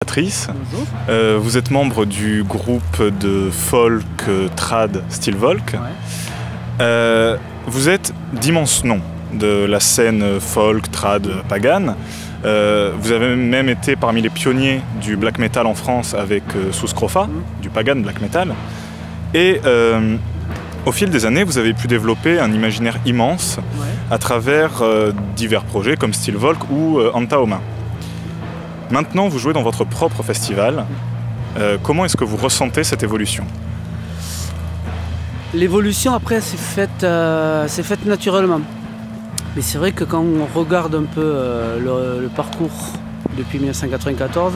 Bonjour. Vous êtes membre du groupe de folk trad style Volk. Ouais. Vous êtes d'immenses noms de la scène folk trad pagane. Vous avez même été parmi les pionniers du black metal en France avec Suskrofa, du pagan black metal. Et au fil des années, vous avez pu développer un imaginaire immense à travers divers projets comme Style Volk ou Antaoma. Maintenant, vous jouez dans votre propre festival. Comment est-ce que vous ressentez cette évolution? L'évolution, après, c'est faite naturellement. Mais c'est vrai que quand on regarde un peu le parcours depuis 1994,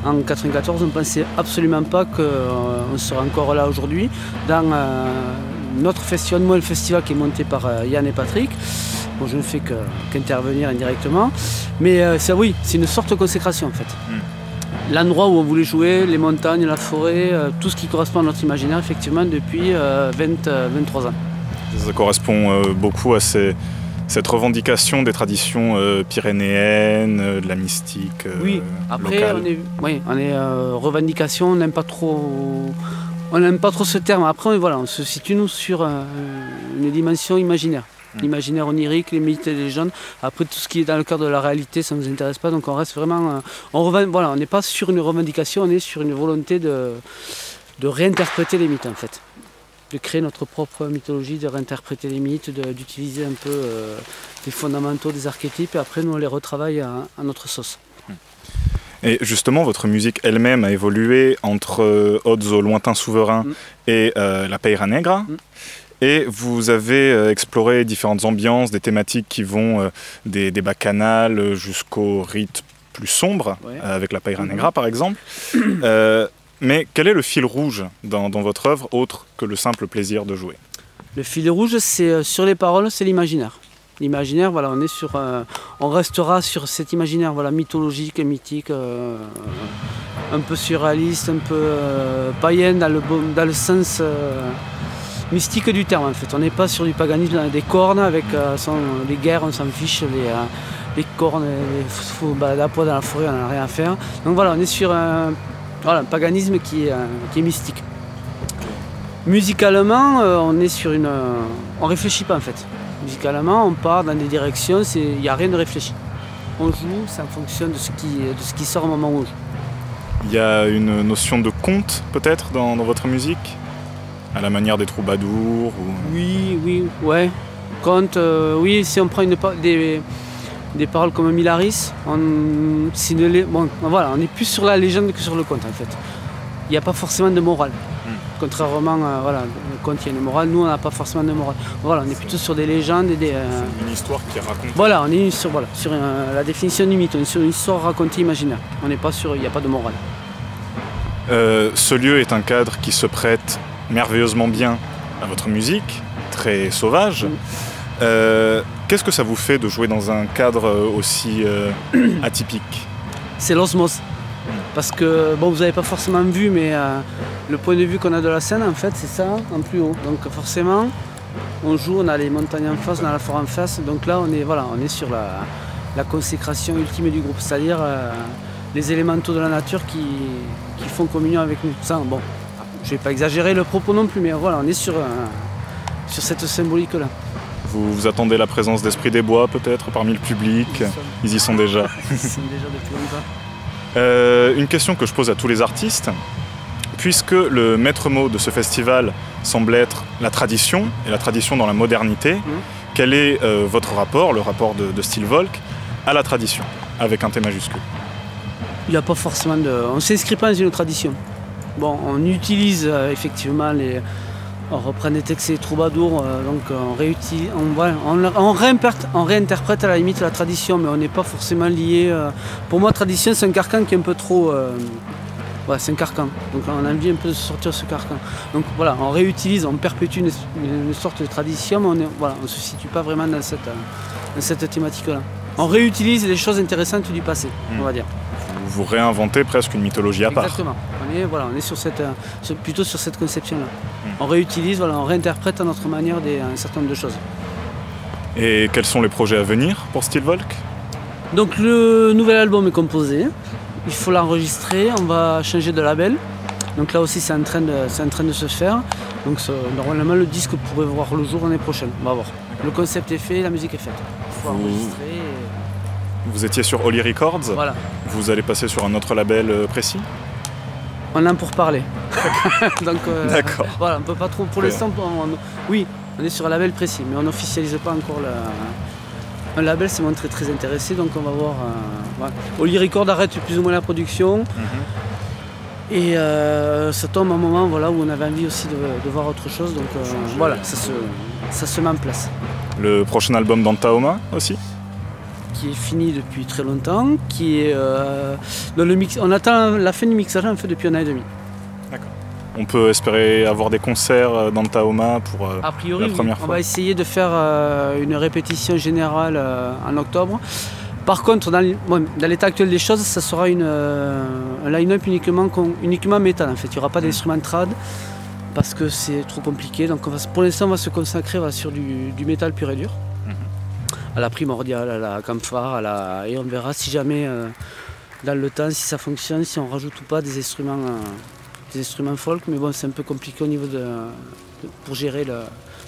en 1994, on ne pensait absolument pas qu'on serait encore là aujourd'hui. Dans notre festival, moi, le festival qui est monté par Yann et Patrick. Bon, je ne fais qu'intervenir indirectement. Mais oui, c'est une sorte de consécration en fait. L'endroit où on voulait jouer, les montagnes, la forêt, tout ce qui correspond à notre imaginaire, effectivement, depuis 23 ans. Ça correspond beaucoup à cette revendication des traditions pyrénéennes, de la mystique oui, après, locale. on est revendication, on n'aime pas trop ce terme. Après, on se situe nous sur une dimension imaginaire. L'imaginaire onirique, les mythes et les légendes. Après, tout ce qui est dans le cadre de la réalité, ça ne nous intéresse pas. Donc on reste vraiment... on n'est pas sur une revendication, on est sur une volonté de réinterpréter les mythes en fait. De créer notre propre mythologie, de réinterpréter les mythes, d'utiliser un peu des fondamentaux, des archétypes. Et après, nous, on les retravaille à notre sauce. Et justement, votre musique elle-même a évolué entre Odes au lointain souverain et la Peira Negra. Et vous avez exploré différentes ambiances, des thématiques qui vont des bacchanales jusqu'aux rites plus sombres, avec la Peira Negra par exemple. Mais quel est le fil rouge dans votre œuvre, autre que le simple plaisir de jouer? Le fil rouge, c'est sur les paroles, c'est l'imaginaire. L'imaginaire, voilà, on restera sur cet imaginaire, voilà, mythologique et mythique, un peu surréaliste, un peu païen dans le sens mystique du terme en fait. On n'est pas sur du paganisme, on a des cornes avec les guerres, on s'en fiche, les cornes, il faut balader à poids dans la forêt, on n'a rien à faire. Donc voilà, on est sur un paganisme qui est mystique. Musicalement, on est sur on réfléchit pas en fait. Musicalement, on part dans des directions, il n'y a rien de réfléchi. On joue, c'est en fonction de ce qui sort au moment où on joue. Il y a une notion de conte peut-être dans votre musique? À la manière des troubadours ou... Oui, ouais. Conte, oui, si on prend des paroles comme Milaris, on est plus sur la légende que sur le conte en fait. Il n'y a pas forcément de morale. Contrairement le conte, il y a une morale, nous on n'a pas forcément de morale. Voilà, on est plutôt sur des légendes et c'est une histoire qui raconte. Voilà, on est sur la définition du mythe, on est sur une histoire racontée imaginaire. On n'est pas sur, il n'y a pas de morale. Ce lieu est un cadre qui se prête merveilleusement bien à votre musique, très sauvage. Qu'est-ce que ça vous fait de jouer dans un cadre aussi atypique? C'est l'osmose. Parce que, bon, vous n'avez pas forcément vu, mais le point de vue qu'on a de la scène, en fait, c'est ça, en plus haut. Donc forcément, on joue, on a les montagnes en face, on a la forêt en face. Donc là, on est sur la consécration ultime du groupe, c'est-à-dire les élémentaux de la nature qui font communion avec nous. Ça, bon, je ne vais pas exagérer le propos non plus, mais voilà, on est sur cette symbolique-là. Vous attendez la présence d'Esprit des Bois, peut-être, parmi le public? Ils y sont déjà. Ils y sont déjà depuis longtemps. Une question que je pose à tous les artistes. Puisque le maître mot de ce festival semble être la tradition, et la tradition dans la modernité, quel est votre rapport, le rapport de Style Volk, à la tradition, avec un T majuscule? Il n'y a pas forcément on ne s'inscrit pas dans une tradition. Bon, on utilise effectivement on reprend des textes et des troubadours, donc on réinterprète à la limite la tradition, mais on n'est pas forcément lié. Pour moi, tradition, c'est un carcan qui est un peu trop. C'est un carcan. Donc on a envie un peu de sortir de ce carcan. Donc voilà, on réutilise, on perpétue une sorte de tradition, mais on ne se situe pas vraiment dans cette thématique-là. On réutilise les choses intéressantes du passé, on va dire. Vous réinventez presque une mythologie à part. Exactement. On est plutôt sur cette conception-là. On réutilise, on réinterprète à notre manière un certain nombre de choses. Et quels sont les projets à venir pour Style Volk? Donc le nouvel album est composé. il faut l'enregistrer, on va changer de label. Donc là aussi c'est en train de se faire. Donc normalement le disque pourrait voir le jour l'année prochaine, on va voir. Le concept est fait, la musique est faite. Il faut enregistrer. Vous étiez sur Holly Records, voilà. Vous allez passer sur un autre label précis? On a pour parler. Donc d'accord. Voilà, on peut pas trop. Pour l'instant, oui, on est sur un label précis, mais on n'officialise pas encore un label. C'est montré très intéressé, donc on va voir. Voilà. Holly Records arrête plus ou moins la production. Et ça tombe un moment voilà, où on avait envie aussi de voir autre chose. Donc voilà, ça se met en place. Le prochain album d'Antaoma aussi? Qui est fini depuis très longtemps, qui est dans le mix. On attend la fin du mixage en fait depuis 1 an et demi. D'accord. On peut espérer avoir des concerts d'Antaoma pour a priori, la première fois. fois. On va essayer de faire une répétition générale en octobre. Par contre, dans l'état actuel des choses, ça sera un line-up uniquement métal en fait. Il n'y aura pas d'instrument trad parce que c'est trop compliqué. Donc pour l'instant, on va se consacrer sur du métal pur et dur. À la Primordial, à la Campfire, et on verra si jamais dans le temps, si ça fonctionne, si on rajoute ou pas des instruments folk, mais bon c'est un peu compliqué au niveau pour gérer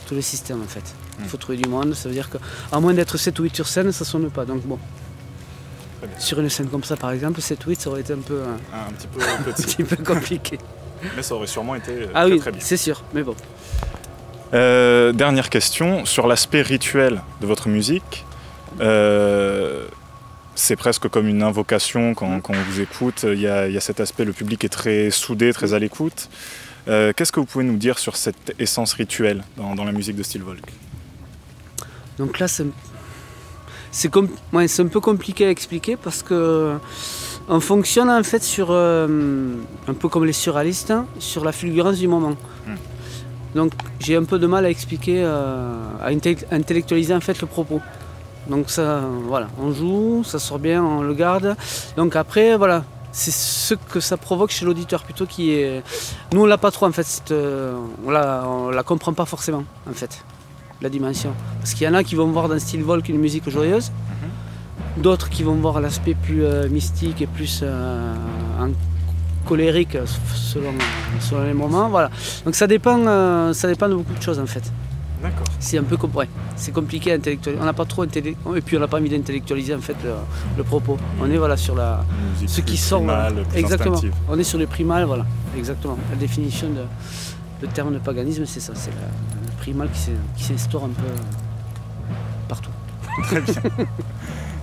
tout le système en fait. Il faut trouver du monde, ça veut dire qu'à moins d'être 7 ou 8 sur scène, ça sonne pas. Donc bon, sur une scène comme ça par exemple, 7 ou 8 ça aurait été un petit peu petit. un petit peu compliqué. Mais ça aurait sûrement été très bien. C'est sûr, mais bon. Dernière question, sur l'aspect rituel de votre musique, c'est presque comme une invocation quand on vous écoute, il y a cet aspect, le public est très soudé, très à l'écoute. Qu'est-ce que vous pouvez nous dire sur cette essence rituelle dans la musique de Stilvolk? Donc là c'est un peu compliqué à expliquer parce que on fonctionne en fait sur, un peu comme les surréalistes, hein, sur la fulgurance du moment. Donc j'ai un peu de mal à expliquer, à intellectualiser en fait le propos. Donc ça, voilà, on joue, ça sort bien, on le garde. Donc après, voilà, c'est ce que ça provoque chez l'auditeur plutôt qui est... Nous on l'a pas trop en fait, on la comprend pas forcément en fait, la dimension. Parce qu'il y en a qui vont voir dans Stilvolk une musique joyeuse, d'autres qui vont voir l'aspect plus mystique et plus colérique selon les moments, voilà. Donc ça dépend de beaucoup de choses en fait. D'accord. C'est un peu c'est compliqué à intellectualiser. On n'a pas trop et puis on n'a pas envie d'intellectualiser en fait le propos. On est voilà sur ce qui sort. Exactement. Instinctive. On est sur le primal, voilà. Exactement. La définition de terme de paganisme, c'est ça. C'est le primal qui s'instaure un peu partout. Très bien.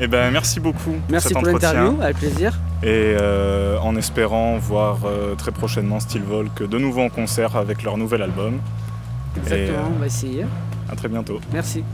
Eh ben, merci beaucoup pour cet entretien. Merci pour l'interview, avec plaisir. Et en espérant voir très prochainement Stilvolk de nouveau en concert avec leur nouvel album. Exactement, on va essayer. À très bientôt. Merci.